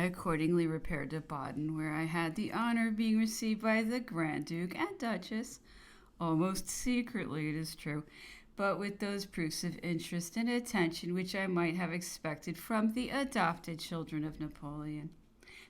accordingly repaired to Baden, where I had the honor of being received by the Grand Duke and Duchess, almost secretly, it is true, but with those proofs of interest and attention which I might have expected from the adopted children of Napoleon.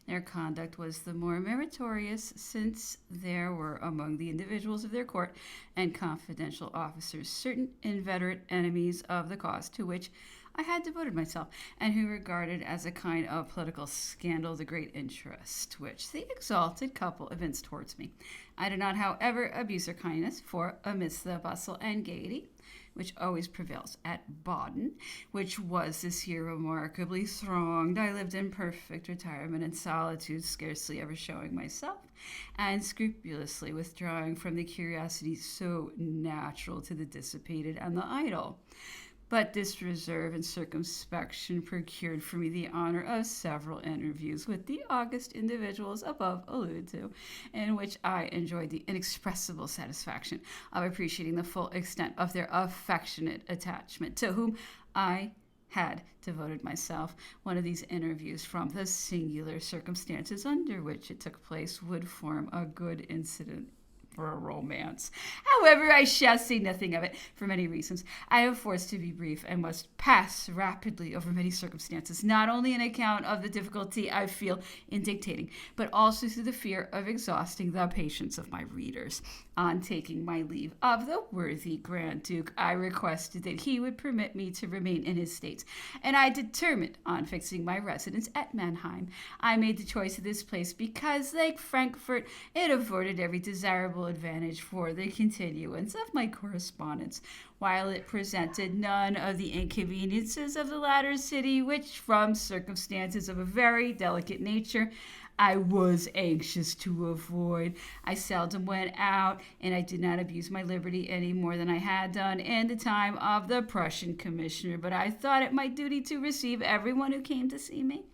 Their conduct was the more meritorious since there were among the individuals of their court and confidential officers certain inveterate enemies of the cause to which I had devoted myself, and who regarded as a kind of political scandal the great interest which the exalted couple evinced towards me. I did not, however, abuse their kindness, for amidst the bustle and gaiety which always prevails at Baden, which was this year remarkably thronged, I lived in perfect retirement and solitude, scarcely ever showing myself, and scrupulously withdrawing from the curiosity so natural to the dissipated and the idle. But this reserve and circumspection procured for me the honor of several interviews with the august individuals above alluded to, in which I enjoyed the inexpressible satisfaction of appreciating the full extent of their affectionate attachment, to whom I had devoted myself. One of these interviews, from the singular circumstances under which it took place, would form a good incident for a romance. However, I shall say nothing of it for many reasons. I am forced to be brief and must pass rapidly over many circumstances, not only on account of the difficulty I feel in dictating, but also through the fear of exhausting the patience of my readers. On taking my leave of the worthy Grand Duke, I requested that he would permit me to remain in his states, and I determined on fixing my residence at Mannheim. I made the choice of this place because, like Frankfurt, it afforded every desirable advantage for the continuance of my correspondence, while it presented none of the inconveniences of the latter city, which, from circumstances of a very delicate nature, I was anxious to avoid. I seldom went out, and I did not abuse my liberty any more than I had done in the time of the Prussian commissioner, but I thought it my duty to receive everyone who came to see me.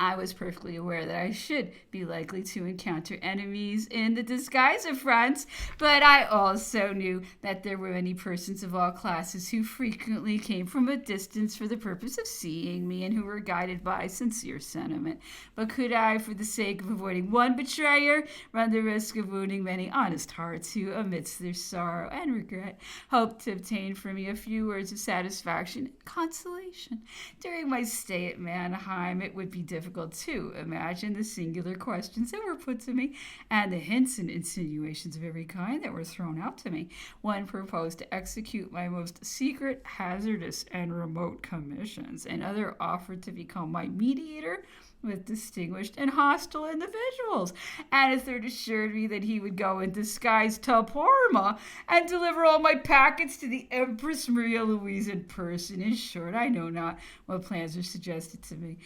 I was perfectly aware that I should be likely to encounter enemies in the disguise of friends, but I also knew that there were many persons of all classes who frequently came from a distance for the purpose of seeing me, and who were guided by sincere sentiment. But could I, for the sake of avoiding one betrayer, run the risk of wounding many honest hearts who, amidst their sorrow and regret, hoped to obtain from me a few words of satisfaction and consolation? During my stay at Mannheim, it would be difficult to imagine the singular questions that were put to me, and the hints and insinuations of every kind that were thrown out to me. One proposed to execute my most secret, hazardous, and remote commissions. Another offered to become my mediator with distinguished and hostile individuals, and a third assured me that he would go in disguise to Parma and deliver all my packets to the Empress Maria Louise in person. In short, I know not what plans were suggested to me.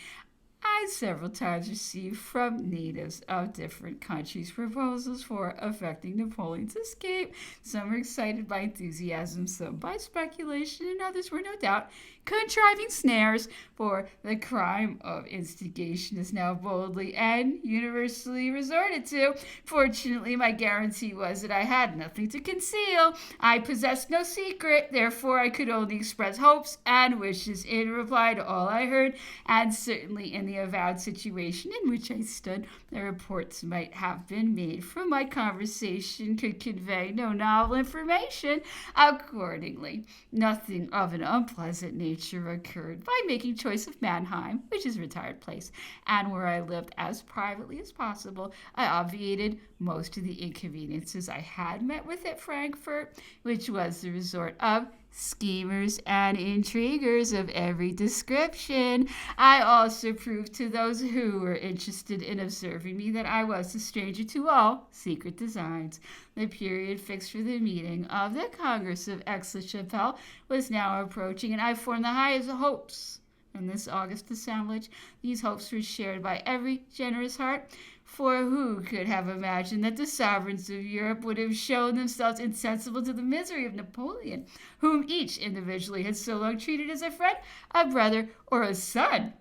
I several times received from natives of different countries proposals for effecting Napoleon's escape. Some were excited by enthusiasm, some by speculation, and others were no doubt contriving snares, for the crime of instigation is now boldly and universally resorted to. Fortunately, my guarantee was that I had nothing to conceal. I possessed no secret, therefore I could only express hopes and wishes in reply to all I heard, and certainly in the avowed situation in which I stood, the reports might have been made from my conversation could convey no novel information. Accordingly, nothing of an unpleasant nature occurred by making choice of Mannheim, which is a retired place, and where I lived as privately as possible. I obviated most of the inconveniences I had met with at Frankfurt, which was the resort of schemers and intriguers of every description. I also proved to those who were interested in observing me that I was a stranger to all secret designs. The period fixed for the meeting of the Congress of Aix-la-Chapelle was now approaching, and I formed the highest hopes in this august assemblage. These hopes were shared by every generous heart, for who could have imagined that the sovereigns of Europe would have shown themselves insensible to the misery of Napoleon, whom each individually had so long treated as a friend, a brother, or a son?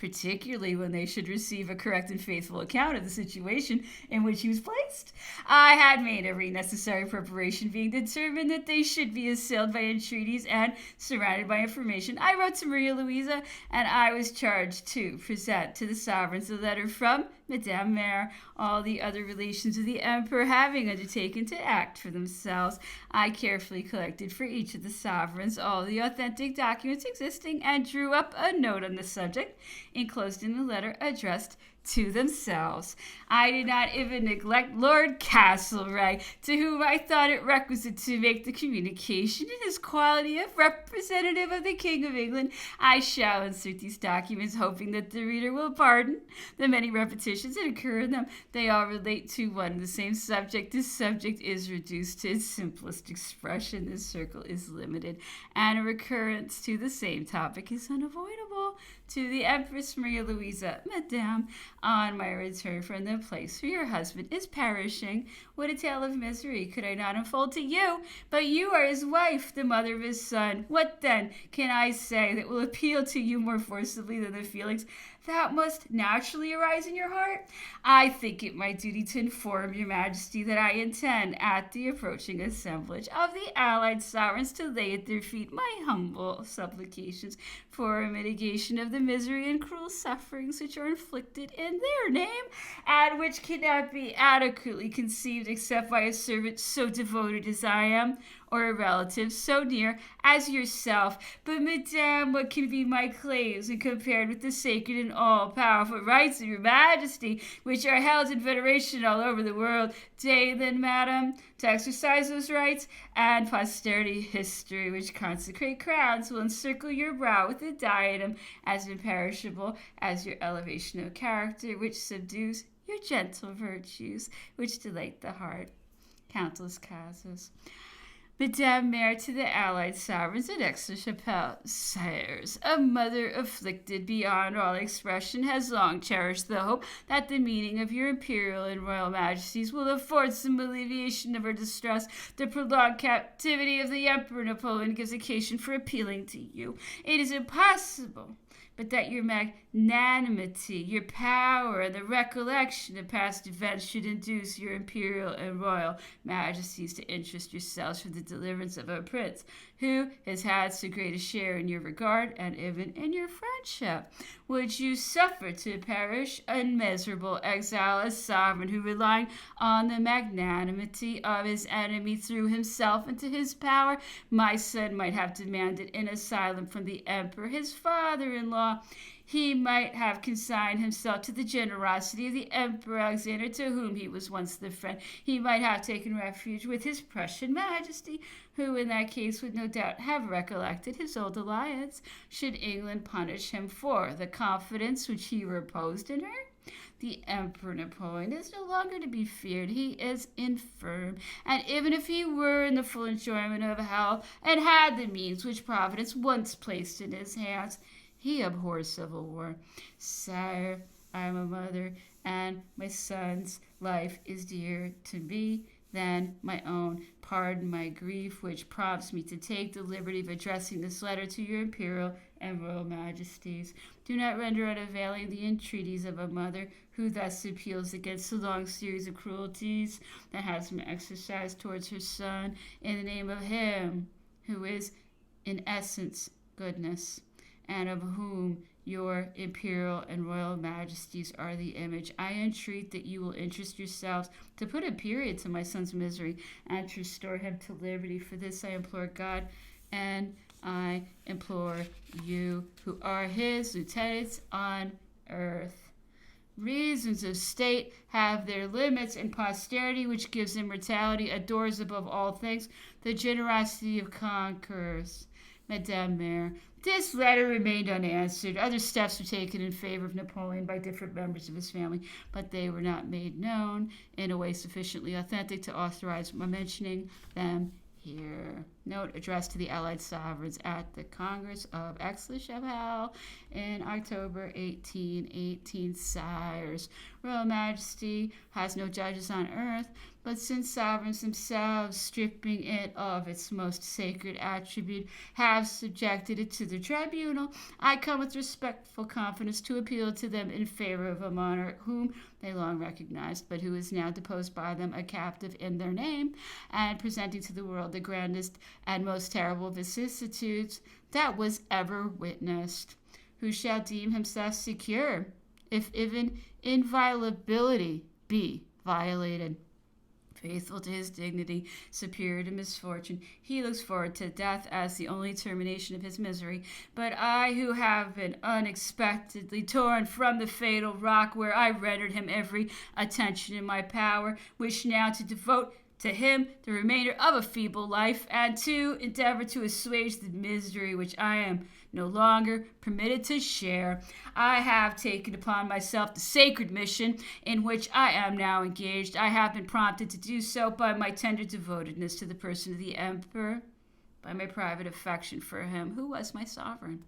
particularly when they should receive a correct and faithful account of the situation in which he was placed. I had made every necessary preparation, being determined that they should be assailed by entreaties and surrounded by information. I wrote to Maria Louisa, and I was charged to present to the sovereigns a letter from Madame Mère, all the other relations of the emperor having undertaken to act for themselves. I carefully collected for each of the sovereigns all the authentic documents existing and drew up a note on the subject, enclosed in the letter addressed to themselves. I did not even neglect Lord Castlereagh, to whom I thought it requisite to make the communication in his quality of representative of the King of England. I shall insert these documents, hoping that the reader will pardon the many repetitions that occur in them. They all relate to one and the same subject. This subject is reduced to its simplest expression. This circle is limited, and a recurrence to the same topic is unavoidable. To the Empress Maria Louisa, Madame, on my return from the place where your husband is perishing, what a tale of misery could I not unfold to you? But you are his wife, the mother of his son. What then can I say that will appeal to you more forcibly than the feelings that must naturally arise in your heart? I think it my duty to inform your majesty that I intend, at the approaching assemblage of the allied sovereigns, to lay at their feet my humble supplications for a mitigation of the misery and cruel sufferings which are inflicted in their name, and which cannot be adequately conceived except by a servant so devoted as I am, or a relative so near as yourself. But, Madame, what can be my claims when compared with the sacred and all-powerful rights of your majesty, which are held in veneration all over the world? Day then, madam, to exercise those rights, and posterity history, which consecrate crowns, will encircle your brow with a diadem as imperishable as your elevation of character, which subdues your gentle virtues, which delight the heart. Countess Cazes. Madame Mère to the allied sovereigns at Aix-la-Chapelle. Sires, a mother afflicted beyond all expression has long cherished the hope that the meeting of your imperial and royal majesties will afford some alleviation of her distress. The prolonged captivity of the Emperor Napoleon gives occasion for appealing to you. It is impossible but that your magnanimity, your power, and the recollection of past events should induce your imperial and royal majesties to interest yourselves for the deliverance of a prince who has had so great a share in your regard and even in your friendship. Would you suffer to perish in miserable exile a sovereign who, relying on the magnanimity of his enemy, threw himself into his power? My son might have demanded an asylum from the emperor, his father-in-law. He might have consigned himself to the generosity of the Emperor Alexander, to whom he was once the friend. He might have taken refuge with his Prussian Majesty, who in that case would no doubt have recollected his old alliance, should England punish him for the confidence which he reposed in her. The Emperor Napoleon is no longer to be feared. He is infirm, and even if he were in the full enjoyment of health, and had the means which Providence once placed in his hands, he abhors civil war. Sire, I am a mother, and my son's life is dearer to me than my own. Pardon my grief, which prompts me to take the liberty of addressing this letter to your imperial and royal majesties. Do not render unavailing the entreaties of a mother who thus appeals against the long series of cruelties that has been exercised towards her son in the name of him who is in essence goodness, and of whom your imperial and royal majesties are the image. I entreat that you will interest yourselves to put a period to my son's misery and to restore him to liberty. For this I implore God, and I implore you, who are his lieutenants on earth. Reasons of state have their limits, and posterity, which gives immortality, adores above all things the generosity of conquerors. Madame Mère. This letter remained unanswered. Other steps were taken in favor of Napoleon by different members of his family, but they were not made known in a way sufficiently authentic to authorize my mentioning them here. Note addressed to the Allied sovereigns at the Congress of Aix-la-Chapelle in October 1818. Sires, Royal Majesty has no judges on earth, but since sovereigns themselves, stripping it of its most sacred attribute, have subjected it to the tribunal, I come with respectful confidence to appeal to them in favor of a monarch whom they long recognized, but who is now deposed by them, a captive in their name, and presenting to the world the grandest and most terrible vicissitudes that was ever witnessed. Who shall deem himself secure, if even inviolability be violated? Faithful to his dignity, superior to misfortune, he looks forward to death as the only termination of his misery. But I, who have been unexpectedly torn from the fatal rock where I rendered him every attention in my power, wish now to devote to him the remainder of a feeble life, and to endeavor to assuage the misery which I am no longer permitted to share. I have taken upon myself the sacred mission in which I am now engaged. I have been prompted to do so by my tender devotedness to the person of the Emperor, by my private affection for him who was my sovereign.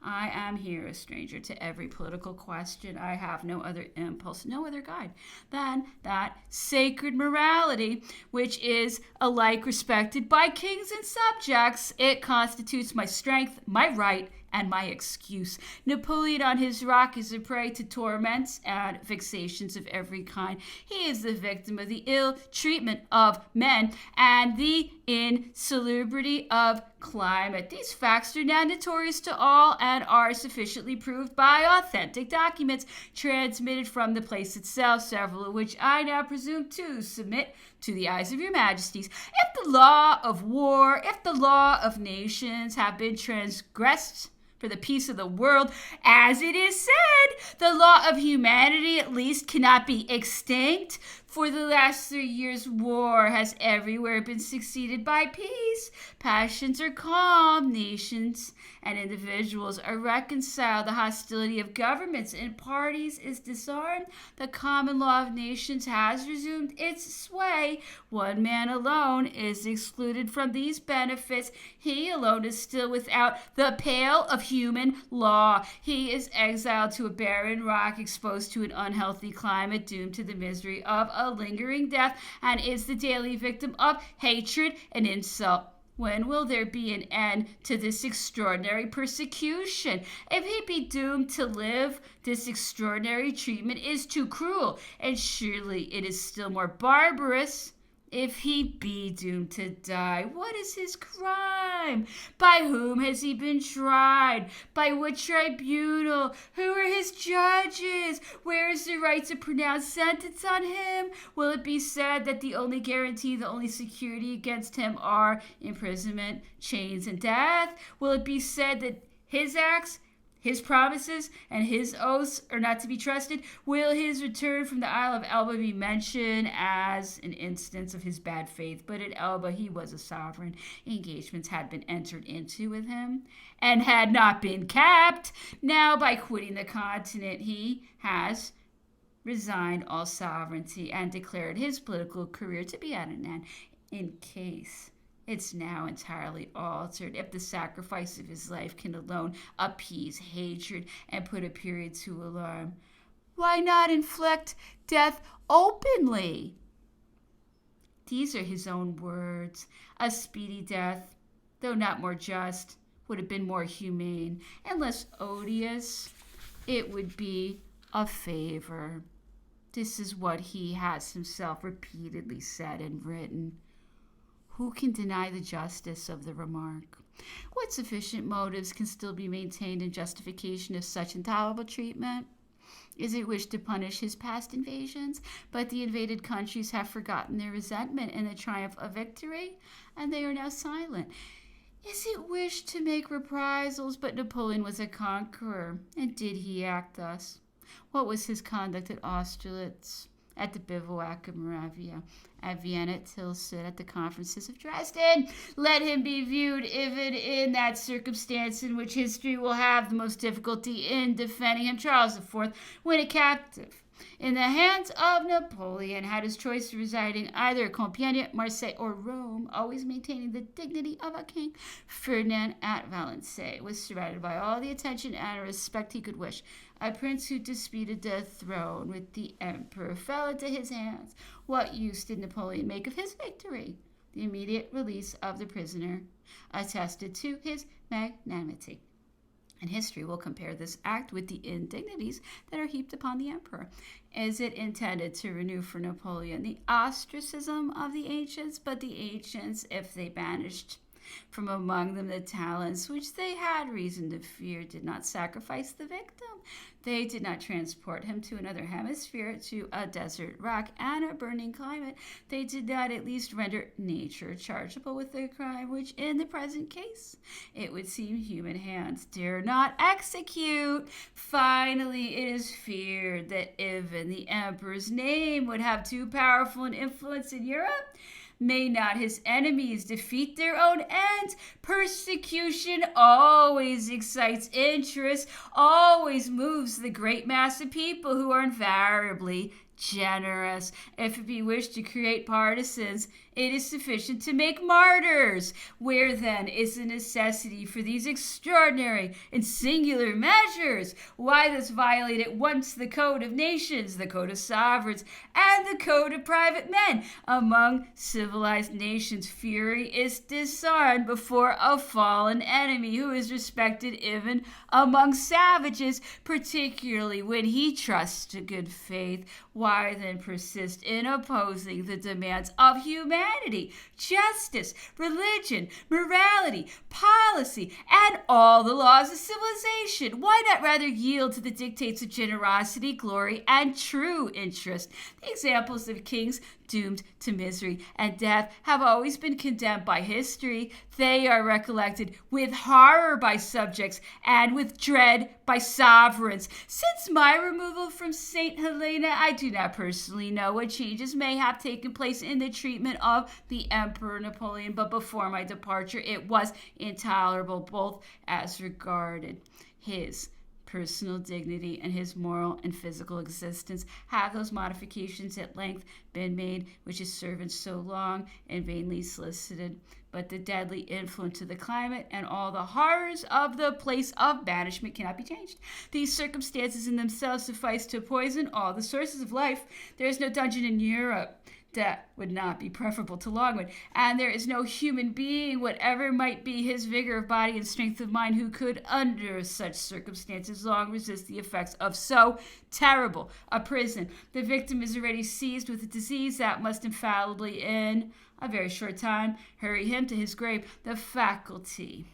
I am here a stranger to every political question. I have no other impulse, no other guide than that sacred morality which is alike respected by kings and subjects. It constitutes my strength, my right, and my excuse. Napoleon on his rock is a prey to torments and vexations of every kind. He is the victim of the ill treatment of men and the insalubrity of climate. These facts are now notorious to all and are sufficiently proved by authentic documents transmitted from the place itself, several of which I now presume to submit to the eyes of your majesties. If the law of war, if the law of nations have been transgressed for the peace of the world, as it is said, the law of humanity at least cannot be extinct. For the last 3 years, war has everywhere been succeeded by peace. Passions are calm. Nations and individuals are reconciled. The hostility of governments and parties is disarmed. The common law of nations has resumed its sway. One man alone is excluded from these benefits. He alone is still without the pale of human law. He is exiled to a barren rock, exposed to an unhealthy climate, doomed to the misery of a lingering death, and is the daily victim of hatred and insult. When will there be an end to this extraordinary persecution? If he be doomed to live, this extraordinary treatment is too cruel, and surely it is still more barbarous if he be doomed to die. What is his crime? By whom has he been tried? By what tribunal? Who are his judges? Where is the right to pronounce sentence on him? Will it be said that the only guarantee, the only security against him are imprisonment, chains, and death? Will it be said that his acts, his promises, and his oaths are not to be trusted? Will his return from the Isle of Elba be mentioned as an instance of his bad faith? But at Elba he was a sovereign. Engagements had been entered into with him and had not been kept. Now, by quitting the continent, he has resigned all sovereignty and declared his political career to be at an end. In case it's now entirely altered, if the sacrifice of his life can alone appease hatred and put a period to alarm, why not inflict death openly? These are his own words. A speedy death, though not more just, would have been more humane and less odious. It would be a favor. This is what he has himself repeatedly said and written. Who can deny the justice of the remark? What sufficient motives can still be maintained in justification of such intolerable treatment? Is it wished to punish his past invasions? But the invaded countries have forgotten their resentment in the triumph of victory, and they are now silent. Is it wished to make reprisals? But Napoleon was a conqueror, and did he act thus? What was his conduct at Austerlitz? at the bivouac of Moravia. At Vienna, Tilsit at the conferences of Dresden. Let him be viewed even in that circumstance in which history will have the most difficulty in defending him. Charles IV, when a captive in the hands of Napoleon, had his choice of residing either at Compiègne, Marseille, or Rome, always maintaining the dignity of a king. Ferdinand at Valence was surrounded by all the attention and respect he could wish. A prince who disputed the throne with the emperor fell into his hands. What use did Napoleon make of his victory? The immediate release of the prisoner attested to his magnanimity. And history will compare this act with the indignities that are heaped upon the emperor. Is it intended to renew for Napoleon the ostracism of the ancients? But the ancients, if they banished from among them the talents which they had reason to fear, did not sacrifice the victim. They did not transport him to another hemisphere, to a desert rock and a burning climate. They did not at least render nature chargeable with a crime which, in the present case, it would seem human hands dare not execute. Finally, it is feared that even the emperor's name would have too powerful an influence in Europe. May not his enemies defeat their own ends? Persecution always excites interest, always moves the great mass of people who are invariably generous. If it be wished to create partisans, it is sufficient to make martyrs. Where then is the necessity for these extraordinary and singular measures? Why thus violate at once the code of nations, the code of sovereigns, and the code of private men? Among civilized nations, fury is disarmed before a fallen enemy who is respected even among savages, particularly when he trusts to good faith. Why then persist in opposing the demands of humanity, justice, religion, morality, policy, and all the laws of civilization? Why not rather yield to the dictates of generosity, glory, and true interest? The examples of kings doomed to misery and death have always been condemned by history. They are recollected with horror by subjects and with dread by sovereigns. Since my removal from St. Helena, I do not personally know what changes may have taken place in the treatment of the Emperor Napoleon, but before my departure it was intolerable, both as regarded his personal dignity and his moral and physical existence. Have those modifications at length been made which his servants so long and vainly solicited? But the deadly influence of the climate and all the horrors of the place of banishment cannot be changed. These circumstances in themselves suffice to poison all the sources of life. There is no dungeon in Europe that would not be preferable to Longwood, and there is no human being, whatever might be his vigor of body and strength of mind, who could, under such circumstances, long resist the effects of so terrible a prison. The victim is already seized with a disease that must infallibly, in a very short time, hurry him to his grave. The faculty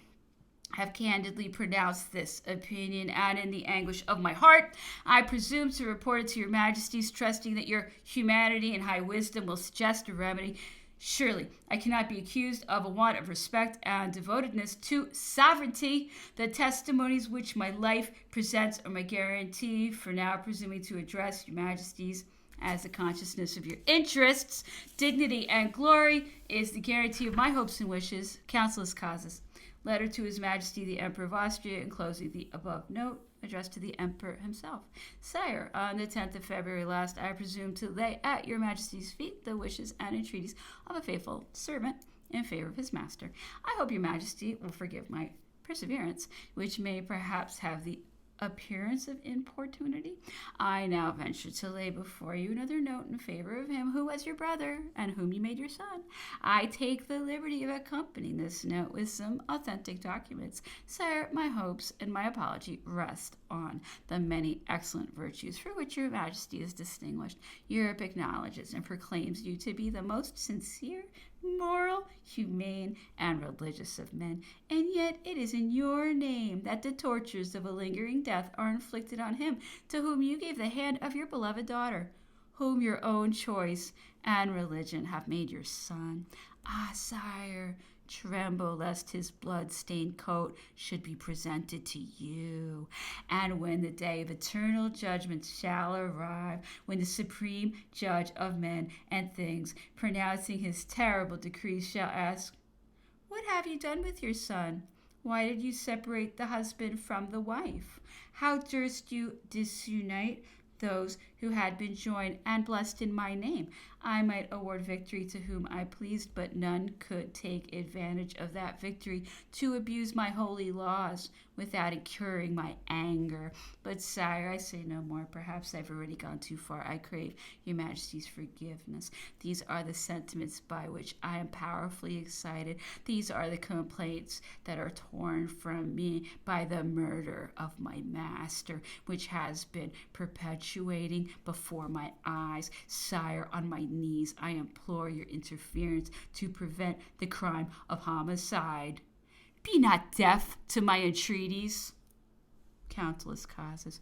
have candidly pronounced this opinion, and in the anguish of my heart, I presume to report it to your majesties, trusting that your humanity and high wisdom will suggest a remedy. Surely I cannot be accused of a want of respect and devotedness to sovereignty. The testimonies which my life presents are my guarantee for now presuming to address your majesties, as the consciousness of your interests, dignity, and glory is the guarantee of my hopes and wishes. Councillors causes. Letter to His Majesty the Emperor of Austria, enclosing the above note, addressed to the Emperor himself. Sire, on the 10th of February last, I presume to lay at your Majesty's feet the wishes and entreaties of a faithful servant in favor of his master. I hope your Majesty will forgive my perseverance, which may perhaps have the appearance of importunity. I now venture to lay before you another note in favor of him who was your brother and whom you made your son. I take the liberty of accompanying this note with some authentic documents. Sire, my hopes and my apology rest on the many excellent virtues for which your Majesty is distinguished. Europe acknowledges and proclaims you to be the most sincere, moral, humane, and religious of men, and yet it is in your name that the tortures of a lingering death are inflicted on him to whom you gave the hand of your beloved daughter, whom your own choice and religion have made your son. Ah, sire, tremble lest his blood-stained coat should be presented to you. And when the day of eternal judgment shall arrive, when the supreme judge of men and things, pronouncing his terrible decrees, shall ask, what have you done with your son? Why did you separate the husband from the wife? How durst you disunite those who had been joined and blessed in my name? I might award victory to whom I pleased, but none could take advantage of that victory to abuse my holy laws without incurring my anger. But, sire, I say no more. Perhaps I've already gone too far. I crave your majesty's forgiveness. These are the sentiments by which I am powerfully excited. These are the complaints that are torn from me by the murder of my master, which has been perpetuating before my eyes. Sire, on my knees, I implore your interference to prevent the crime of homicide. Be not deaf to my entreaties. Countless causes.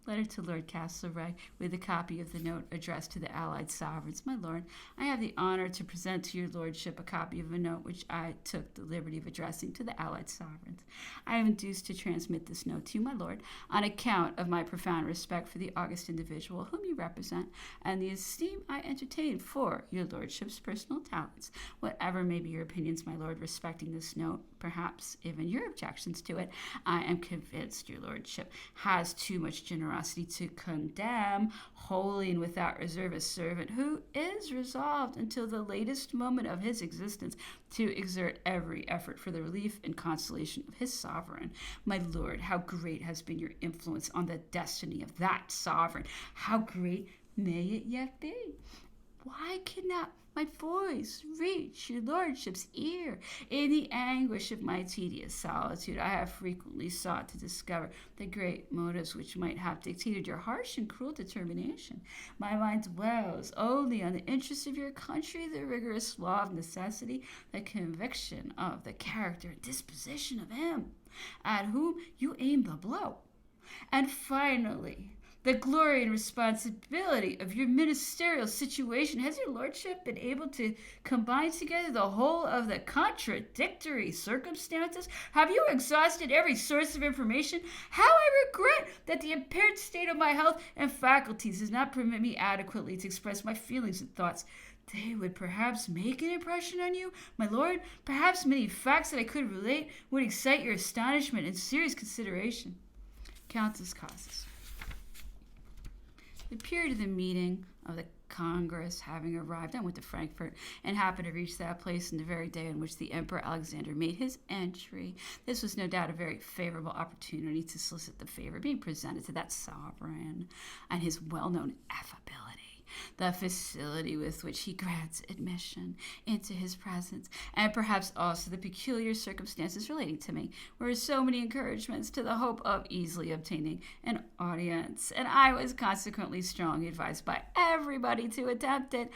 Letter to Lord Castlereagh, with a copy of the note addressed to the Allied sovereigns. My lord, I have the honor to present to your lordship a copy of a note which I took the liberty of addressing to the Allied sovereigns. I am induced to transmit this note to you, my lord, on account of my profound respect for the august individual whom you represent, and the esteem I entertain for your lordship's personal talents. Whatever may be your opinions, my lord, respecting this note, perhaps even your objections to it, I am convinced your lordship has too much generosity to condemn wholly and without reserve a servant who is resolved until the latest moment of his existence to exert every effort for the relief and consolation of his sovereign. My lord, how great has been your influence on the destiny of that sovereign! How great may it yet be? Why cannot my voice reach your lordship's ear? In the anguish of my tedious solitude, I have frequently sought to discover the great motives which might have dictated your harsh and cruel determination. My mind dwells only on the interests of your country, the rigorous law of necessity, the conviction of the character and disposition of him at whom you aim the blow, and finally, the glory and responsibility of your ministerial situation. Has your lordship been able to combine together the whole of the contradictory circumstances? Have you exhausted every source of information? How I regret that the impaired state of my health and faculties does not permit me adequately to express my feelings and thoughts. They would perhaps make an impression on you, my lord. Perhaps many facts that I could relate would excite your astonishment and serious consideration. Countess causes. The period of the meeting of the Congress having arrived, I went to Frankfurt and happened to reach that place on the very day on which the Emperor Alexander made his entry. This was no doubt a very favorable opportunity to solicit the favor being presented to that sovereign, and his well-known affability, the facility with which he grants admission into his presence, and perhaps also the peculiar circumstances relating to me, were so many encouragements to the hope of easily obtaining an audience, and I was consequently strongly advised by everybody to attempt it.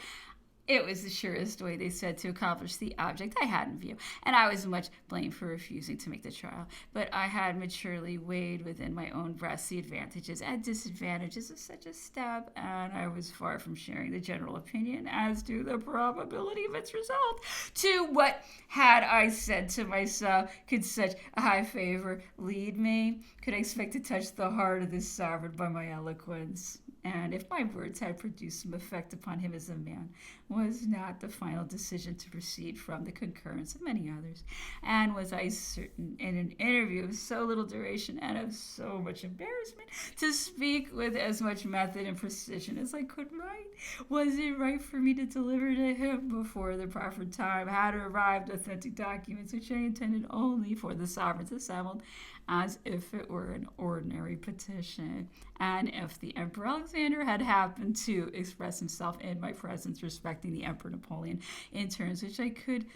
It was the surest way, they said, to accomplish the object I had in view, and I was much blamed for refusing to make the trial. But I had maturely weighed within my own breast the advantages and disadvantages of such a step, and I was far from sharing the general opinion as to the probability of its result. To what had I said to myself could such a high favor lead me? Could I expect to touch the heart of this sovereign by my eloquence? And if my words had produced some effect upon him as a man, was not the final decision to proceed from the concurrence of many others? And was I certain, in an interview of so little duration and of so much embarrassment, to speak with as much method and precision as I could write? Was it right for me to deliver to him, before the proper time had arrived, authentic documents which I intended only for the sovereigns assembled, as if it were an ordinary petition? And if the Emperor Alexander had happened to express himself in my presence respecting the Emperor Napoleon in terms which I could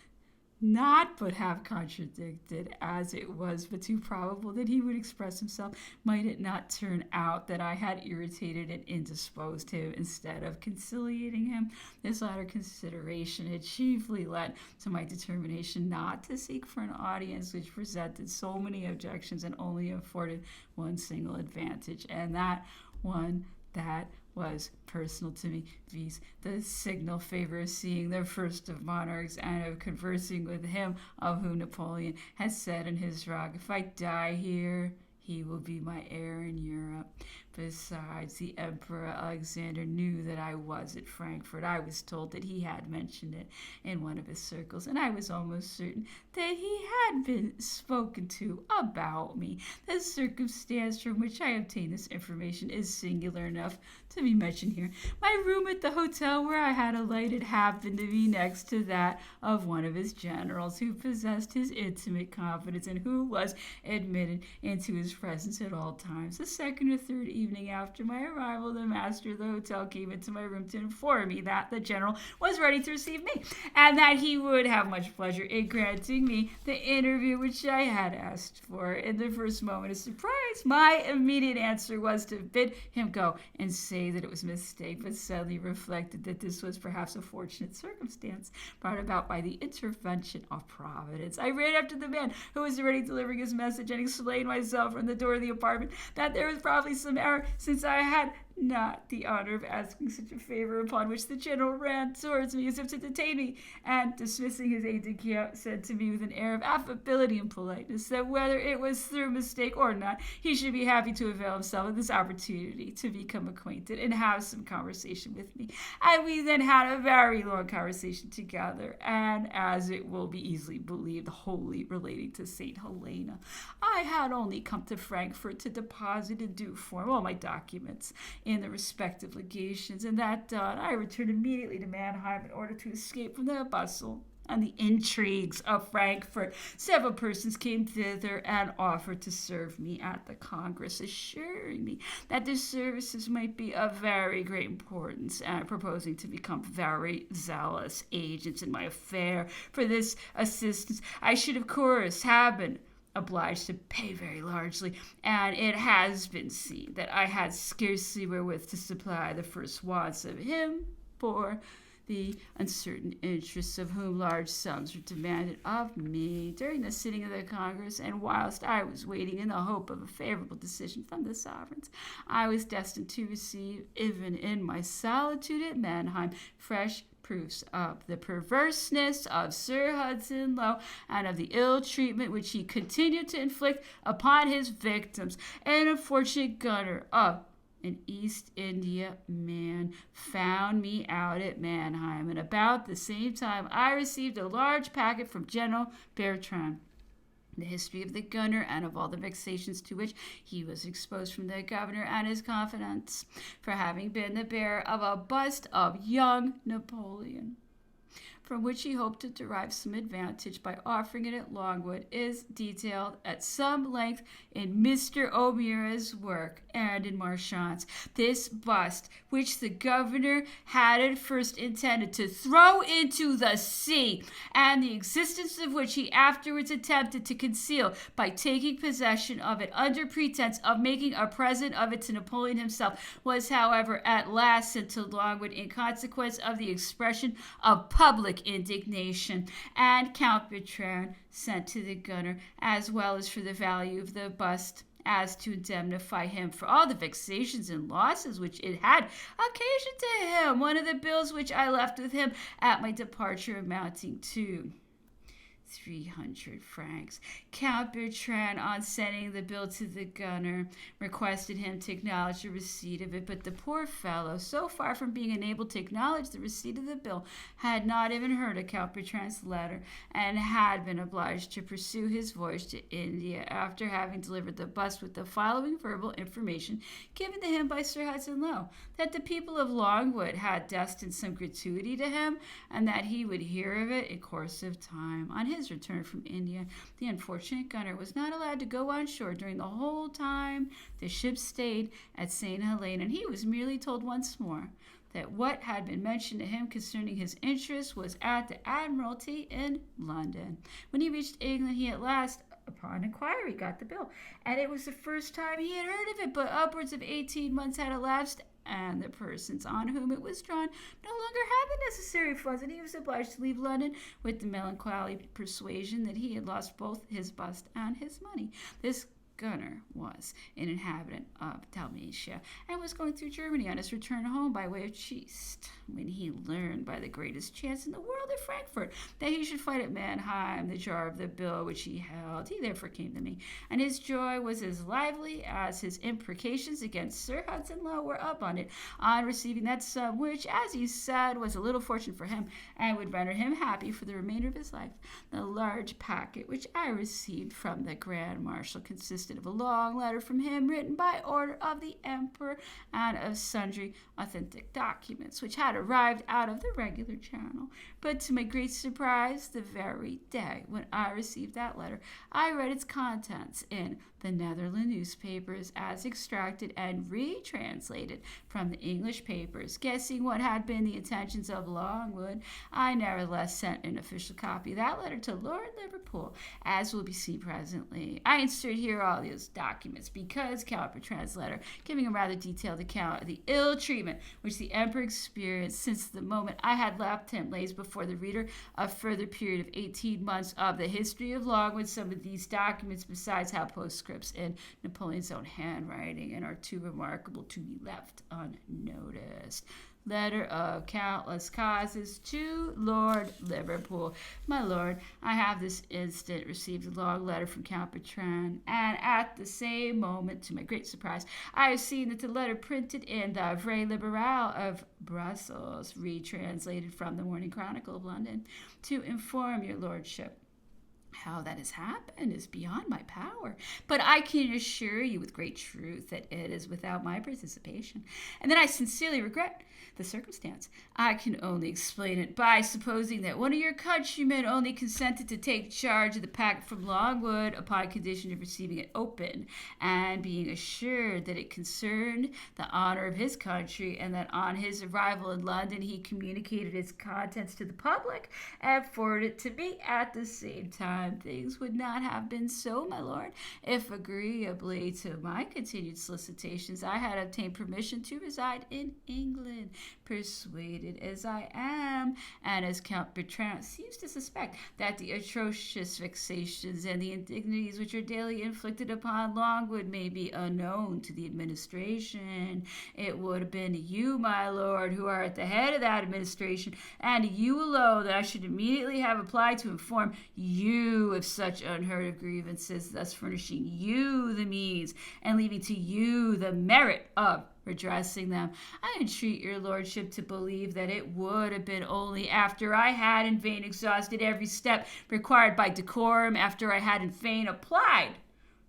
not but have contradicted, as it was but too probable that he would express himself, might it not turn out that I had irritated and indisposed him instead of conciliating him? This latter consideration had chiefly led to my determination not to seek for an audience which presented so many objections and only afforded one single advantage, and that one that was personal to me, viz. The signal favor of seeing the first of monarchs and of conversing with him of whom Napoleon has said in his rock, if I die here, he will be my heir in Europe. Besides, the Emperor Alexander knew that I was at Frankfurt. I was told that he had mentioned it in one of his circles, and I was almost certain that he had been spoken to about me. The circumstance from which I obtained this information is singular enough to be mentioned here. My room at the hotel where I had alighted happened to be next to that of one of his generals, who possessed his intimate confidence and who was admitted into his presence at all times. The second or third evening after my arrival, the master of the hotel came into my room to inform me that the general was ready to receive me, and that he would have much pleasure in granting me the interview which I had asked for. In the first moment of surprise, my immediate answer was to bid him go and say that it was a mistake, but suddenly reflected that this was perhaps a fortunate circumstance brought about by the intervention of Providence. I ran after the man who was already delivering his message and explained myself from the door of the apartment that there was probably some error, since I had not the honor of asking such a favor, upon which the general ran towards me as if to detain me, and, dismissing his aide-de-camp, said to me with an air of affability and politeness that whether it was through mistake or not, he should be happy to avail himself of this opportunity to become acquainted and have some conversation with me. And we then had a very long conversation together, and, as it will be easily believed, wholly relating to St. Helena. I had only come to Frankfurt to deposit in due form all my documents in the respective legations, and that done, I returned immediately to Mannheim in order to escape from the bustle and the intrigues of Frankfurt. Several persons came thither and offered to serve me at the Congress, assuring me that their services might be of very great importance, and proposing to become very zealous agents in my affair. For this assistance I should, of course, have been obliged to pay very largely, and it has been seen that I had scarcely wherewith to supply the first wants of him, for the uncertain interests of whom large sums were demanded of me during the sitting of the Congress, and whilst I was waiting in the hope of a favorable decision from the sovereigns, I was destined to receive, even in my solitude at Mannheim, fresh proofs of the perverseness of Sir Hudson Lowe and of the ill treatment which he continued to inflict upon his victims. An unfortunate gunner of an East India man found me out at Mannheim, and about the same time I received a large packet from General Bertrand. The history of the gunner and of all the vexations to which he was exposed from the governor and his confidants for having been the bearer of a bust of young Napoleon, from which he hoped to derive some advantage by offering it at Longwood, is detailed at some length in Mr. O'Meara's work and in Marchand's. This bust, which the governor had at first intended to throw into the sea, and the existence of which he afterwards attempted to conceal by taking possession of it under pretense of making a present of it to Napoleon himself, was, however, at last sent to Longwood in consequence of the expression of public indignation, and Count Bertrand sent to the gunner, as well as for the value of the bust, as to indemnify him for all the vexations and losses which it had occasioned to him, one of the bills which I left with him at my departure amounting to 300 francs. Count Bertrand, on sending the bill to the gunner, requested him to acknowledge the receipt of it, but the poor fellow, so far from being enabled to acknowledge the receipt of the bill, had not even heard of Count Bertrand's letter, and had been obliged to pursue his voyage to India, after having delivered the bust with the following verbal information given to him by Sir Hudson Lowe, that the people of Longwood had destined some gratuity to him, and that he would hear of it in course of time. On his return from India, the unfortunate gunner was not allowed to go on shore during the whole time the ship stayed at St. Helena, and he was merely told once more that what had been mentioned to him concerning his interests was at the Admiralty in London. When he reached England, he at last, upon inquiry, got the bill, and it was the first time he had heard of it, but upwards of 18 months had elapsed, and the persons on whom it was drawn no longer had the necessary funds, and he was obliged to leave London with the melancholy persuasion that he had lost both his bust and his money. This Gunnar was an inhabitant of Dalmatia and was going through Germany on his return home by way of Trieste. When he learned by the greatest chance in the world at Frankfurt that he should fight at Mannheim the jar of the bill which he held, he therefore came to me, and his joy was as lively as his imprecations against Sir Hudson Lowe were abundant on receiving that sum which, as he said, was a little fortune for him and would render him happy for the remainder of his life. The large packet which I received from the Grand Marshal consisted of a long letter from him written by order of the Emperor and of sundry authentic documents which had arrived out of the regular channel. But to my great surprise, the very day when I received that letter, I read its contents in the Netherland newspapers as extracted and retranslated from the English papers. Guessing what had been the intentions of Longwood, I nevertheless sent an official copy of that letter to Lord Liverpool, as will be seen presently. I insert here all those documents because Count Bertrand's letter, giving a rather detailed account of the ill treatment which the Emperor experienced since the moment I had left him, lays before the reader a further period of 18 months of the history of Longwood. Some of these documents, besides have postscripts in Napoleon's own handwriting, and are too remarkable to be left unnoticed. Letter of countless causes to Lord Liverpool. My lord, I have this instant received a long letter from Count Bertrand, and at the same moment, to my great surprise, I have seen that the letter printed in the Vrai Liberal of Brussels, retranslated from the Morning Chronicle of London, to inform your lordship. How that has happened is beyond my power, but I can assure you with great truth that it is without my participation, and that I sincerely regret the circumstance. I can only explain it by supposing that one of your countrymen only consented to take charge of the packet from Longwood upon condition of receiving it open, and being assured that it concerned the honor of his country, and that on his arrival in London he communicated its contents to the public and forwarded it to me at the same time. Things would not have been so, my lord, if agreeably to my continued solicitations I had obtained permission to reside in England, persuaded as I am, and as Count Bertrand seems to suspect, that the atrocious vexations and the indignities which are daily inflicted upon Longwood may be unknown to the administration. It would have been you, my lord, who are at the head of that administration, and you alone, that I should immediately have applied to inform you of such unheard of grievances, thus furnishing you the means and leaving to you the merit of redressing them. I entreat your lordship to believe that it would have been only after I had in vain exhausted every step required by decorum, after I had in vain applied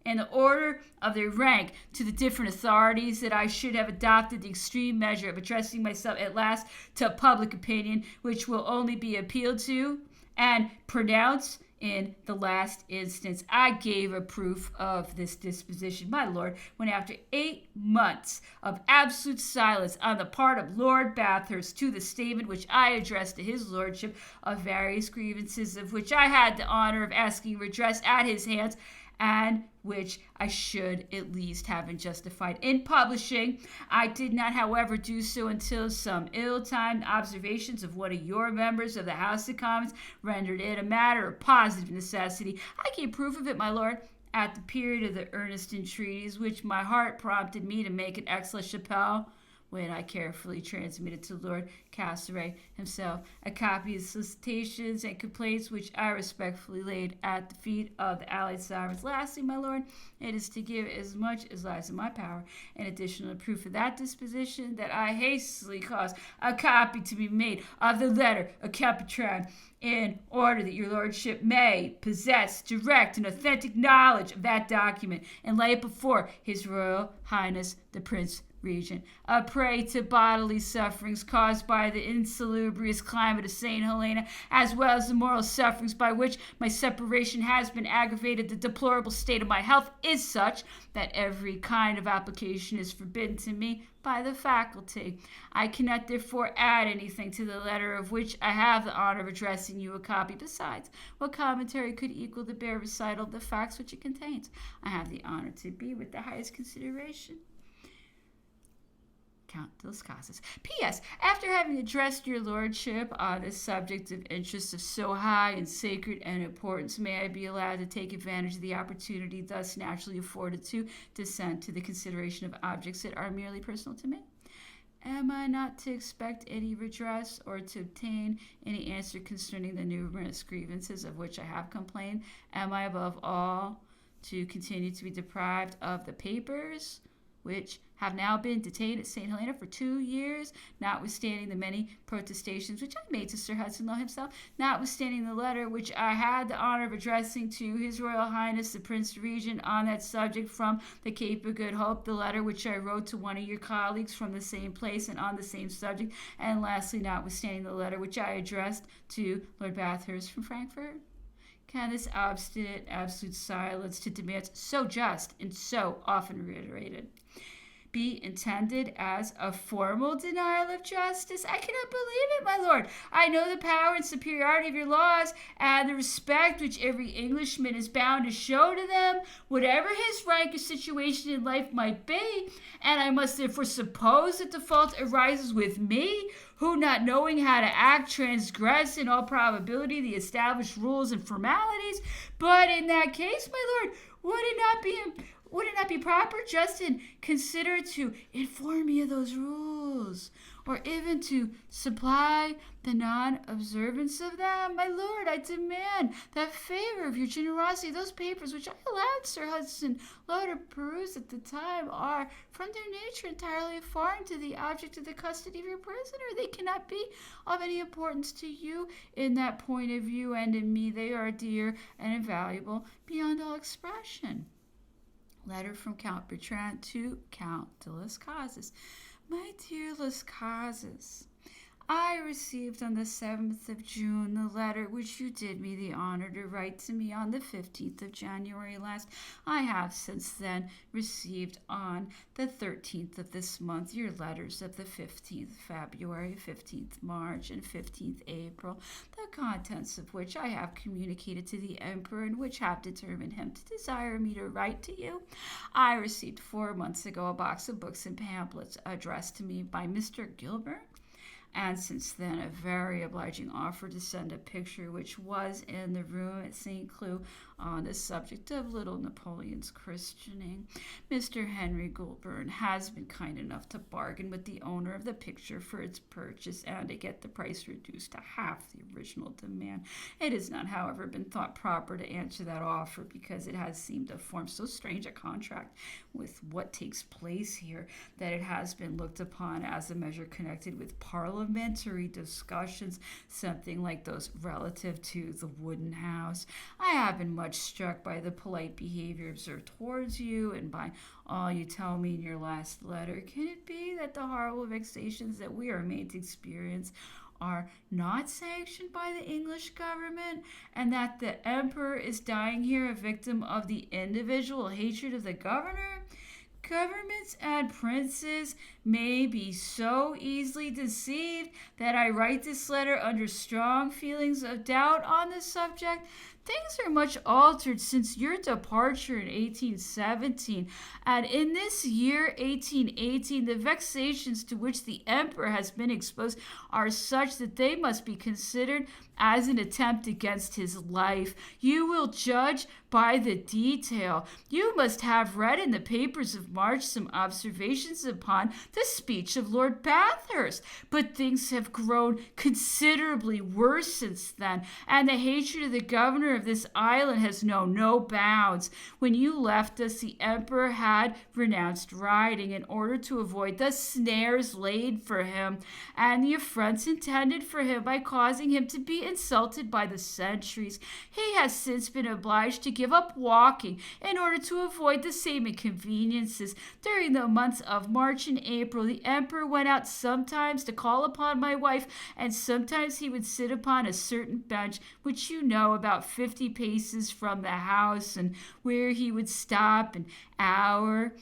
in the order of their rank to the different authorities, that I should have adopted the extreme measure of addressing myself at last to public opinion, which will only be appealed to and pronounced in the last instance. I gave a proof of this disposition, my lord, when after 8 months of absolute silence on the part of Lord Bathurst to the statement which I addressed to his lordship of various grievances of which I had the honor of asking redress at his hands, and which I should at least have been justified in publishing, I did not, however, do so until some ill-timed observations of one of your members of the House of Commons rendered it a matter of positive necessity. I gave proof of it, my lord, at the period of the earnest entreaties which my heart prompted me to make at Aix-la-Chapelle, when I carefully transmitted to Lord Castlereagh himself a copy of the solicitations and complaints which I respectfully laid at the feet of the allied sovereigns. Lastly, my lord, it is to give as much as lies in my power an additional proof of that disposition, that I hastily caused a copy to be made of the letter of Count Bertrand, in order that your lordship may possess direct and authentic knowledge of that document, and lay it before his royal highness the Prince Regent, a prey to bodily sufferings caused by the insalubrious climate of St. Helena, as well as the moral sufferings by which my separation has been aggravated. The deplorable state of my health is such that every kind of application is forbidden to me by the faculty. I cannot therefore add anything to the letter of which I have the honor of addressing you a copy. Besides, what commentary could equal the bare recital of the facts which it contains? I have the honor to be, with the highest consideration, Count de las Casas. P.S. After having addressed your lordship on a subject of interest of so high and sacred and importance, may I be allowed to take advantage of the opportunity thus naturally afforded to descend to the consideration of objects that are merely personal to me? Am I not to expect any redress or to obtain any answer concerning the numerous grievances of which I have complained? Am I above all to continue to be deprived of the papers which have now been detained at St. Helena for 2 years, notwithstanding the many protestations which I made to Sir Hudson-Lowe himself, notwithstanding the letter which I had the honor of addressing to His Royal Highness the Prince Regent on that subject from the Cape of Good Hope, the letter which I wrote to one of your colleagues from the same place and on the same subject, and lastly, notwithstanding the letter which I addressed to Lord Bathurst from Frankfurt? Can this obstinate, absolute silence to demands so just and so often reiterated be intended as a formal denial of justice? I cannot believe it, my lord. I know the power and superiority of your laws, and the respect which every Englishman is bound to show to them, whatever his rank or situation in life might be, and I must therefore suppose that the fault arises with me, who, not knowing how to act, transgress in all probability the established rules and formalities. But in that case, my lord, would it not be proper, just and considerate to inform me of those rules, or even to supply the non-observance of them? My lord, I demand that favor of your generosity. Those papers which I allowed Sir Hudson-Lowe to peruse at the time are, from their nature, entirely foreign to the object of the custody of your prisoner. They cannot be of any importance to you in that point of view, and in me they are dear and invaluable beyond all expression. Letter from Count Bertrand to Count de las Casas. My dear Las Casas, I received on the 7th of June the letter which you did me the honor to write to me on the 15th of January last. I have since then received on the 13th of this month your letters of the 15th February, 15th March, and 15th April, the contents of which I have communicated to the Emperor, and which have determined him to desire me to write to you. I received 4 months ago a box of books and pamphlets addressed to me by Mr. Gilbert, and since then a very obliging offer to send a picture which was in the room at St. Cloud on the subject of little Napoleon's christening. Mr. Henry Goulburn has been kind enough to bargain with the owner of the picture for its purchase and to get the price reduced to half the original demand. It has not, however, been thought proper to answer that offer, because it has seemed to form so strange a contract with what takes place here that it has been looked upon as a measure connected with parliamentary discussions, something like those relative to the wooden house. I have been much struck by the polite behavior observed towards you, and by all you tell me in your last letter. Can it be that the horrible vexations that we are made to experience are not sanctioned by the English government, and that the Emperor is dying here a victim of the individual hatred of the governor? Governments and princes may be so easily deceived that I write this letter under strong feelings of doubt on the subject. Things are much altered since your departure in 1817, and in this year 1818 the vexations to which the Emperor has been exposed are such that they must be considered as an attempt against his life. You will judge by the detail. You must have read in the papers of March some observations upon the speech of Lord Bathurst, but things have grown considerably worse since then, and the hatred of the governor of this island has known no bounds. When you left us, the Emperor had renounced riding in order to avoid the snares laid for him and the affronts intended for him by causing him to be insulted by the sentries. He has since been obliged to give up walking in order to avoid the same inconveniences. During the months of March and April, the Emperor went out sometimes to call upon my wife, and sometimes he would sit upon a certain bench, which you know, about 50 paces from the house, and where he would stop an hour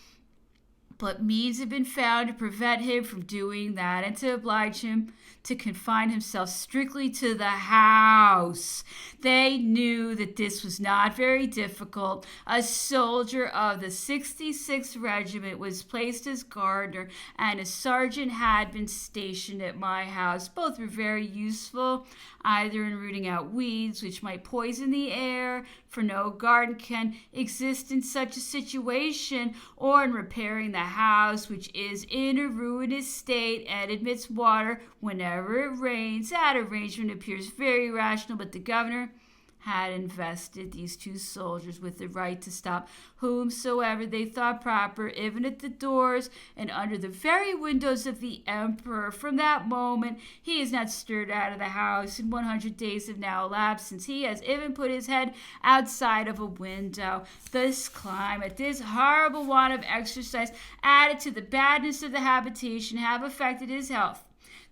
But means have been found to prevent him from doing that and to oblige him to confine himself strictly to the house. They knew that this was not very difficult. A soldier of the 66th Regiment was placed as gardener, and a sergeant had been stationed at my house. Both were very useful, either in rooting out weeds which might poison the air, for no garden can exist in such a situation, or in repairing the house, which is in a ruinous state and admits water whenever it rains. That arrangement appears very rational, but the governor had invested these two soldiers with the right to stop whomsoever they thought proper, even at the doors and under the very windows of the emperor. From that moment he has not stirred out of the house, and 100 days have now elapsed since he has even put his head outside of a window. This climate, this horrible want of exercise, added to the badness of the habitation, have affected his health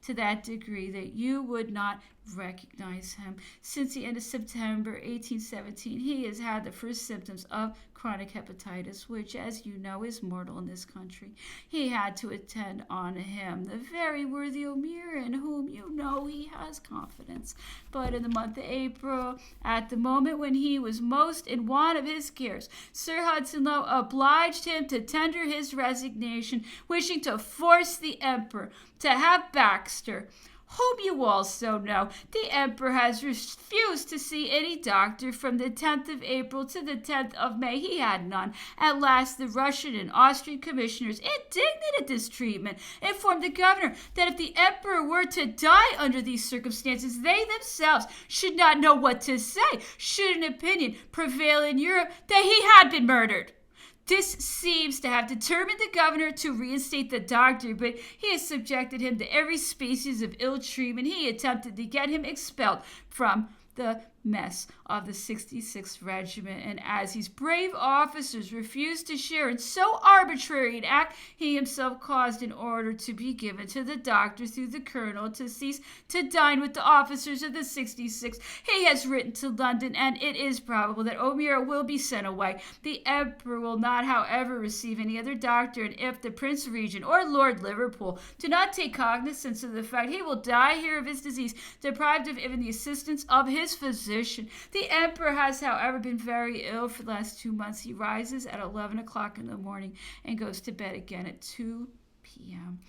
to that degree that you would not recognize him. Since the end of September 1817, he has had the first symptoms of chronic hepatitis, which, as you know, is mortal in this country. He had to attend on him the very worthy O'Meara, in whom you know he has confidence. But in the month of April, at the moment when he was most in want of his cares, Sir Hudson Lowe obliged him to tender his resignation, wishing to force the emperor to have Baxter, whom you also know. The emperor has refused to see any doctor from the 10th of April to the 10th of May. He had none. At last the Russian and Austrian commissioners, indignant at this treatment, informed the governor that if the emperor were to die under these circumstances, they themselves should not know what to say, should an opinion prevail in Europe that he had been murdered. This seems to have determined the governor to reinstate the doctor, but he has subjected him to every species of ill treatment. He attempted to get him expelled from the mess of the 66th Regiment, and as his brave officers refused to share in so arbitrary an act, he himself caused an order to be given to the doctor through the colonel to cease to dine with the officers of the 66th. He has written to London, and it is probable that O'Meara will be sent away. The emperor will not, however, receive any other doctor, and if the Prince Regent or Lord Liverpool do not take cognizance of the fact, he will die here of his disease, deprived of even the assistance of his physician. The emperor has, however, been very ill for the last 2 months. He rises at 11 o'clock in the morning and goes to bed again at 2 p.m.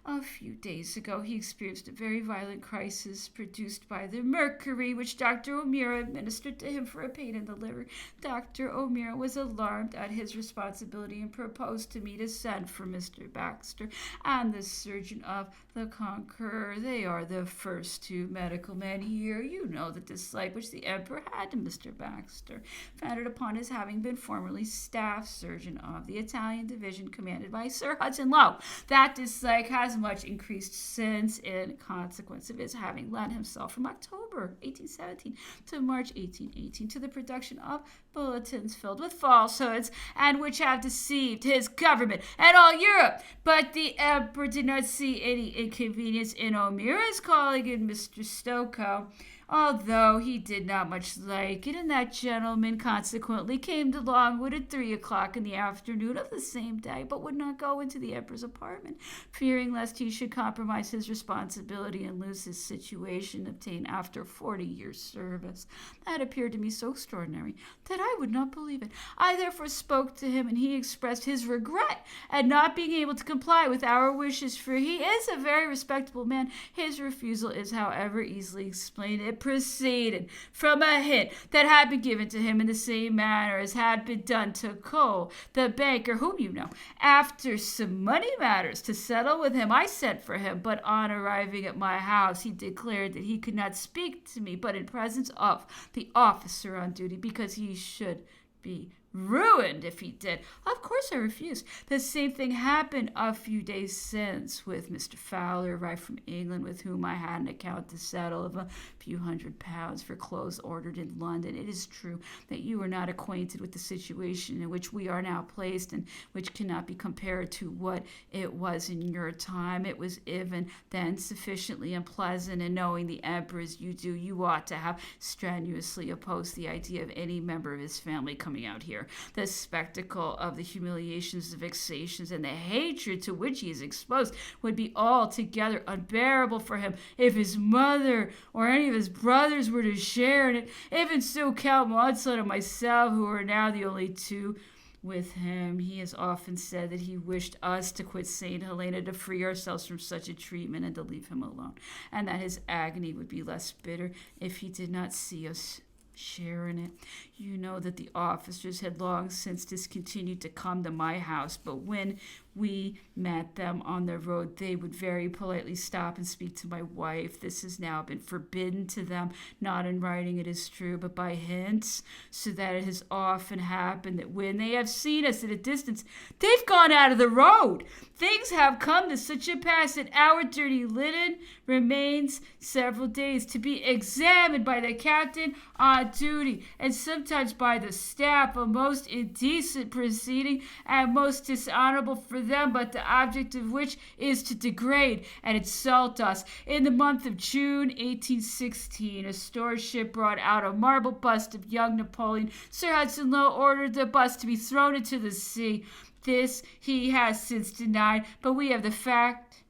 A few days ago, he experienced a very violent crisis produced by the mercury, which Dr. O'Meara administered to him for a pain in the liver. Dr. O'Meara was alarmed at his responsibility and proposed to me to send for Mr. Baxter and the surgeon of the Conqueror. They are the first two medical men here. You know the dislike which the emperor had to Mr. Baxter, founded upon his having been formerly staff surgeon of the Italian division commanded by Sir Hudson Lowe. That dislike has much increased since, in consequence of his having lent himself from October 1817 to March 1818 to the production of bulletins filled with falsehoods, and which have deceived his government and all Europe. But the emperor did not see any inconvenience in O'Meara's calling in Mr. Stokoe, although he did not much like it, and that gentleman consequently came to Longwood at 3 o'clock in the afternoon of the same day, but would not go into the emperor's apartment, fearing lest he should compromise his responsibility and lose his situation obtained after 40 years' service. That appeared to me so extraordinary that I would not believe it. I therefore spoke to him, and he expressed his regret at not being able to comply with our wishes, for he is a very respectable man. His refusal is, however, easily explained. It proceeded from a hint that had been given to him in the same manner as had been done to Cole, the banker, whom you know. After some money matters to settle with him, I sent for him, but on arriving at my house, he declared that he could not speak to me but in presence of the officer on duty, because he should be ruined if he did. Of course I refused. The same thing happened a few days since with Mr. Fowler, arrived from England, with whom I had an account to settle of a few £100 for clothes ordered in London. It is true that you are not acquainted with the situation in which we are now placed, and which cannot be compared to what it was in your time. It was even then sufficiently unpleasant, and knowing the emperor as you do, you ought to have strenuously opposed the idea of any member of his family coming out here. The spectacle of the humiliations, the vexations, and the hatred to which he is exposed would be altogether unbearable for him if his mother or any of his brothers were to share in it. Even so, Count Monstreuse and myself, who are now the only two with him, he has often said that he wished us to quit St. Helena to free ourselves from such a treatment and to leave him alone, and that his agony would be less bitter if he did not see us share in it. You know that the officers had long since discontinued to come to my house, but when we met them on the road, they would very politely stop and speak to my wife. This has now been forbidden to them, not in writing, it is true, but by hints, so that it has often happened that when they have seen us at a distance, they've gone out of the road. Things have come to such a pass that our dirty linen remains several days to be examined by the captain on duty, and sometimes by the staff, a most indecent proceeding and most dishonorable for them, but the object of which is to degrade and insult us. In the month of June 1816, a store ship brought out a marble bust of young Napoleon. Sir Hudson Lowe ordered the bust to be thrown into the sea. This he has since denied, but we have the fact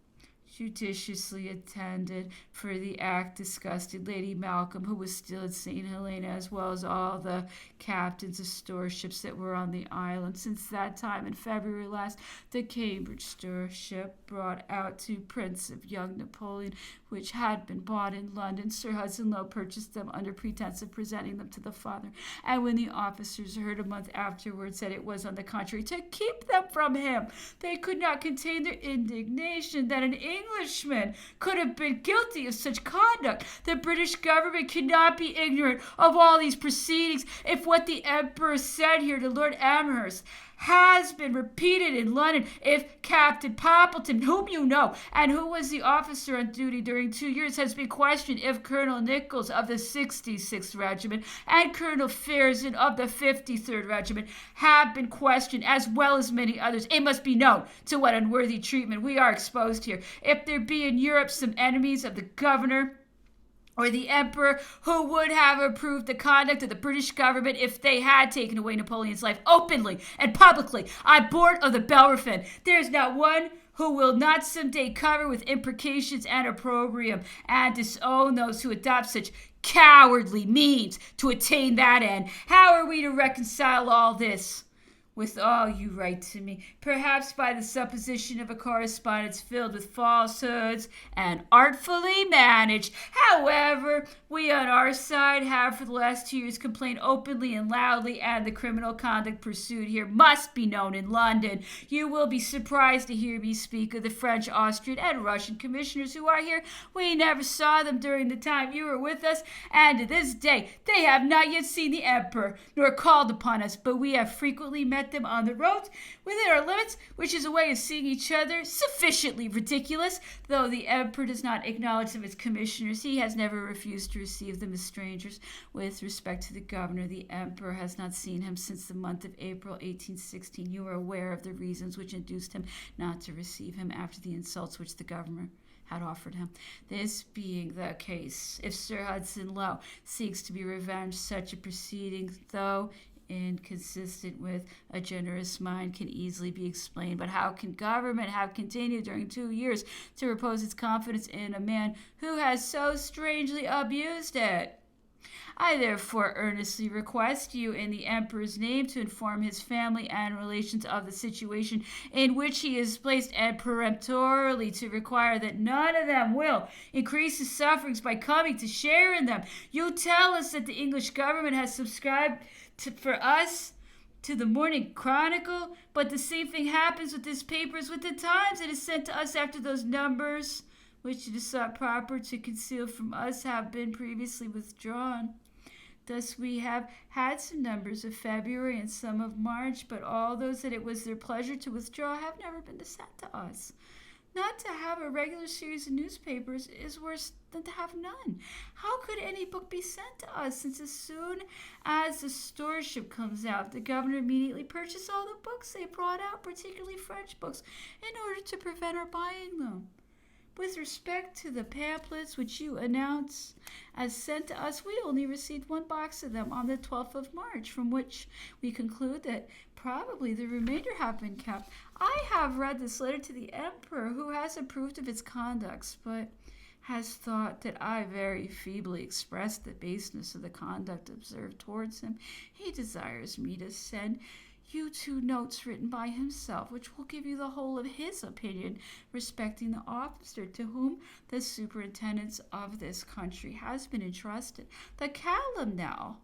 judiciously attended, for the act disgusted Lady Malcolm, who was still at St. Helena, as well as all the captains of store ships that were on the island. Since that time, in February last, the Cambridge store ship brought out 2 prints of young Napoleon, which had been bought in London. Sir Hudson Lowe purchased them under pretense of presenting them to the father, and when the officers heard a month afterwards that it was, on the contrary, to keep them from him, they could not contain their indignation that an Englishman could have been guilty of such conduct. The British government cannot be ignorant of all these proceedings if what the Emperor said here to Lord Amherst has been repeated in London. If Captain Poppleton, whom you know, and who was the officer on duty during 2 years, has been questioned, if Colonel Nichols of the 66th Regiment and Colonel Fearson of the 53rd Regiment have been questioned, as well as many others, it must be known to what unworthy treatment we are exposed here. If there be in Europe some enemies of the governor or the Emperor who would have approved the conduct of the British government if they had taken away Napoleon's life openly and publicly on board of the Bellerophon, there is not one who will not someday cover with imprecations and opprobrium and disown those who adopt such cowardly means to attain that end. How are we to reconcile all this with all you write to me? Perhaps by the supposition of a correspondence filled with falsehoods and artfully managed. However, we on our side have for the last 2 years complained openly and loudly, and the criminal conduct pursued here must be known in London. You will be surprised to hear me speak of the French, Austrian, and Russian commissioners who are here. We never saw them during the time you were with us, and to this day they have not yet seen the Emperor, nor called upon us, but we have frequently met them on the roads within our limits, which is a way of seeing each other sufficiently ridiculous. Though the Emperor does not acknowledge them as commissioners, he has never refused to receive them as strangers. With respect to the governor, the Emperor has not seen him since the month of April 1816. You are aware of the reasons which induced him not to receive him after the insults which the governor had offered him. This being the case, if Sir Hudson Lowe seeks to be revenged, such a proceeding, though inconsistent with a generous mind, can easily be explained. But how can government have continued during 2 years to repose its confidence in a man who has so strangely abused it? I therefore earnestly request you, in the Emperor's name, to inform his family and relations of the situation in which he is placed, and peremptorily to require that none of them will increase his sufferings by coming to share in them. You tell us that the English government has subscribed for us to the Morning Chronicle, but the same thing happens with this paper as with the Times. It is sent to us after those numbers, which it is thought proper to conceal from us, have been previously withdrawn. Thus we have had some numbers of February and some of March, but all those that it was their pleasure to withdraw have never been sent to us. Not to have a regular series of newspapers is worse than to have none. How could any book be sent to us, since as soon as the store ship comes out, the governor immediately purchased all the books they brought out, particularly French books, in order to prevent our buying them? With respect to the pamphlets which you announce as sent to us, we only received one box of them on the 12th of March, from which we conclude that probably the remainder have been kept. I have read this letter to the Emperor, who has approved of its conducts, but has thought that I very feebly expressed the baseness of the conduct observed towards him. He desires me to send you 2 notes written by himself, which will give you the whole of his opinion respecting the officer to whom the superintendence of this country has been entrusted. The calumny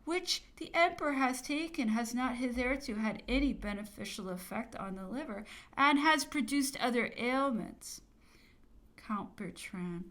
which the emperor has taken has not hitherto had any beneficial effect on the liver, and has produced other ailments. Count Bertrand.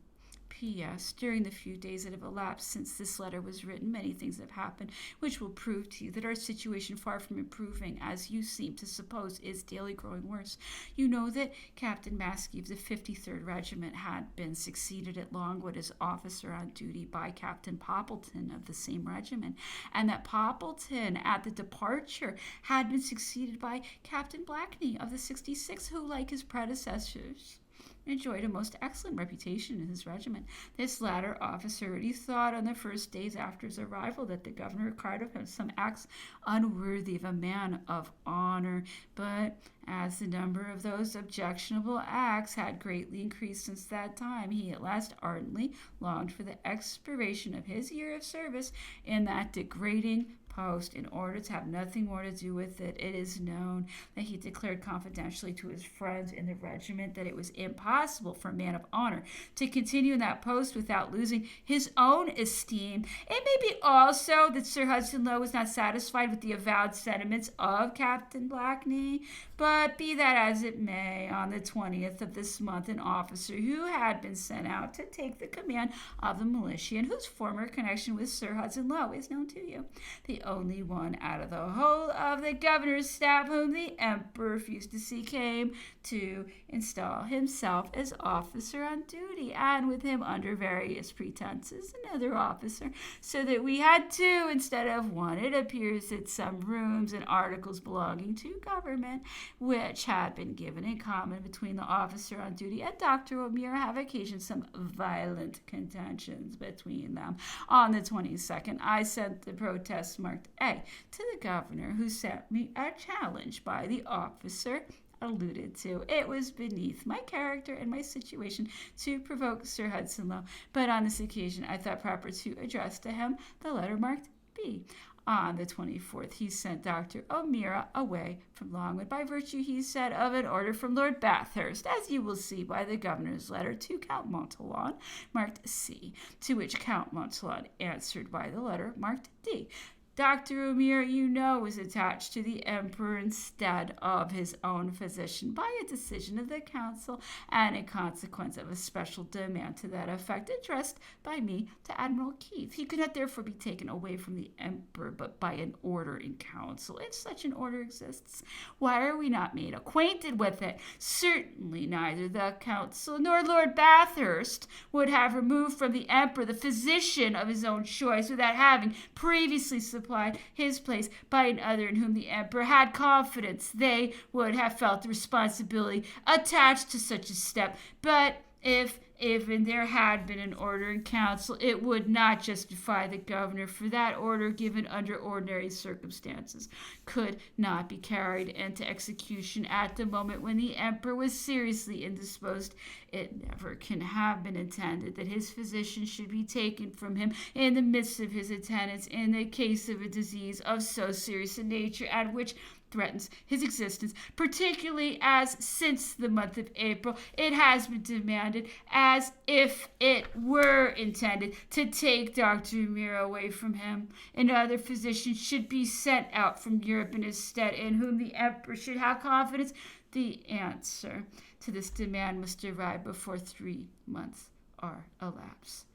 P.S. During the few days that have elapsed since this letter was written, many things have happened which will prove to you that our situation, far from improving, as you seem to suppose, is daily growing worse. You know that Captain Maskey of the 53rd Regiment had been succeeded at Longwood as officer on duty by Captain Poppleton of the same regiment, and that Poppleton, at the departure, had been succeeded by Captain Blackney of the 66th, who, like his predecessors, enjoyed a most excellent reputation in his regiment. This latter officer already thought on the first days after his arrival that the governor required of him some acts unworthy of a man of honor, but as the number of those objectionable acts had greatly increased since that time, he at last ardently longed for the expiration of his year of service in that degrading post in order to have nothing more to do with it. It is known that he declared confidentially to his friends in the regiment that it was impossible for a man of honor to continue in that post without losing his own esteem. It may be also that Sir Hudson Lowe was not satisfied with the avowed sentiments of Captain Blackney, but be that as it may, on the 20th of this month, an officer who had been sent out to take the command of the militia, and whose former connection with Sir Hudson Lowe is known to you, the only one out of the whole of the governor's staff whom the emperor refused to see, came to install himself as officer on duty, and with him, under various pretenses, another officer, so that we had 2 instead of 1. It appears that some rooms and articles belonging to government, which had been given in common between the officer on duty and Dr. O'Meara, have occasioned some violent contentions between them. On the 22nd, I sent the protest marked A to the governor, who sent me a challenge by the officer alluded to. It was beneath my character and my situation to provoke Sir Hudson Lowe, but on this occasion I thought proper to address to him the letter marked B. On the 24th, he sent Dr. O'Meara away from Longwood by virtue, he said, of an order from Lord Bathurst, as you will see by the governor's letter to Count Montauban, marked C, to which Count Montauban answered by the letter marked D. Dr. O'Meara, you know, was attached to the emperor instead of his own physician by a decision of the council, and in consequence of a special demand to that effect addressed by me to Admiral Keith. He could not therefore be taken away from the emperor but by an order in council. If such an order exists, why are we not made acquainted with it? Certainly neither the council nor Lord Bathurst would have removed from the emperor the physician of his own choice without having previously supplied his place by another in whom the emperor had confidence. They would have felt the responsibility attached to such a step, but if there had been an order in council, it would not justify the governor, for that order, given under ordinary circumstances, could not be carried into execution at the moment when the emperor was seriously indisposed. It never can have been intended that his physician should be taken from him in the midst of his attendance in the case of a disease of so serious a nature, and which threatens his existence, particularly as since the month of April it has been demanded, as if it were intended to take Dr. O'Meara away from him, another physician should be sent out from Europe in his stead, in whom the emperor should have confidence. The answer to this demand must arrive before 3 months are elapsed.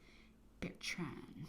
Bertrand.